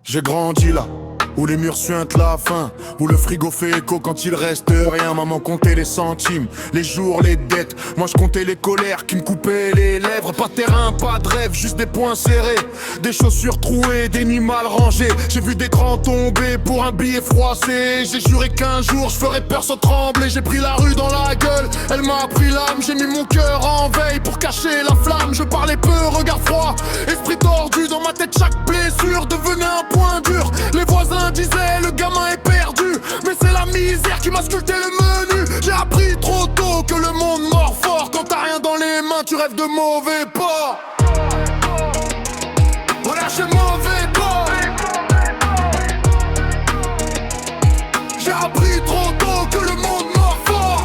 J'ai grandi là, où les murs suintent la faim, où le frigo fait écho quand il reste rien. Maman comptait les centimes, les jours, les dettes. Moi je comptais les colères qui me coupaient les lèvres. Pas de terrain, pas de rêve, juste des poings serrés, des chaussures trouées, des nids mal rangés. J'ai vu des grands tomber pour un billet froissé. J'ai juré qu'un jour je ferais peur sans trembler. J'ai pris la rue dans la gueule, elle m'a pris l'âme. J'ai mis mon cœur en veille pour cacher la flamme. Je parlais peu, regard froid, esprit tordu. Dans ma tête chaque blessure devenait un point dur. Les voisins disaient le gamin est perdu, mais c'est la misère qui m'a sculpté le menu. J'ai appris trop tôt que le monde mord fort. Quand t'as rien dans les mains, tu rêves de mauvais pas. Voilà, j'ai mauvais pas. J'ai appris trop tôt que le monde mord fort.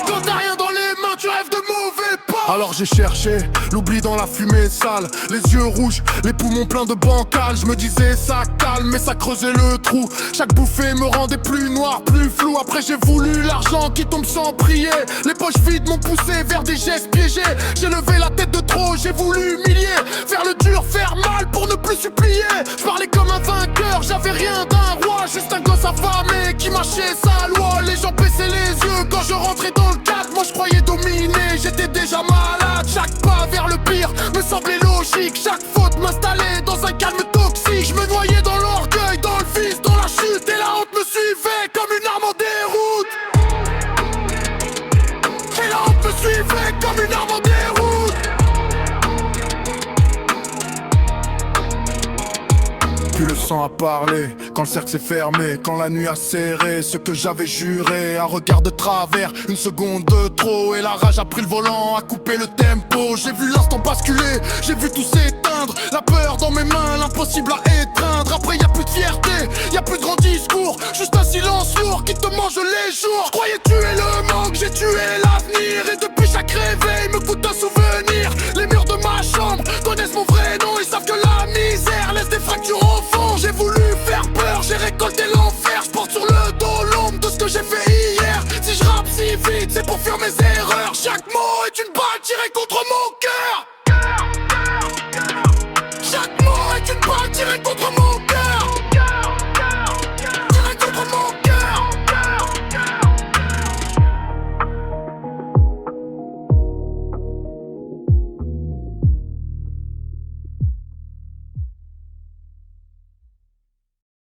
Quand t'as rien dans les mains, tu rêves de mauvais pas. Alors j'ai cherché l'oubli dans la fumée sale, les yeux rouges, les poumons pleins de bancal. Je me disais ça calme, mais ça creusait le trou. Chaque bouffée me rendait plus noir, plus flou. Après j'ai voulu l'argent qui tombe sans prier. Les poches vides m'ont poussé vers des gestes piégés. J'ai levé la tête de trop, j'ai voulu humilier, faire le dur, faire mal pour ne plus supplier. Je parlais comme un vainqueur, j'avais rien d'un roi. Juste un gosse affamé qui mâchait sa loi. Les gens baissaient les yeux quand je rentrais dans le cadre. Moi je croyais dominer, j'étais déjà malade. Chaque pas vers le pire me semblait logique. Chaque faute m'installait dans un calme toxique. Je me noyais dans l'orgueil, dans le vice, dans la chute. Et la honte me suivait comme une arme en déroute. Et la honte me suivait comme une arme en déroute. Plus le sang a parlé, quand le cercle s'est fermé, quand la nuit a serré ce que j'avais juré. Un regard de travers, une seconde de trop, et la rage a pris le volant, a coupé le tempo. J'ai vu l'instant basculer, j'ai vu tout s'éteindre. La peur dans mes mains, l'impossible à étreindre. Après y a plus de fierté, y a plus de grands discours, juste un silence lourd qui te mange les jours.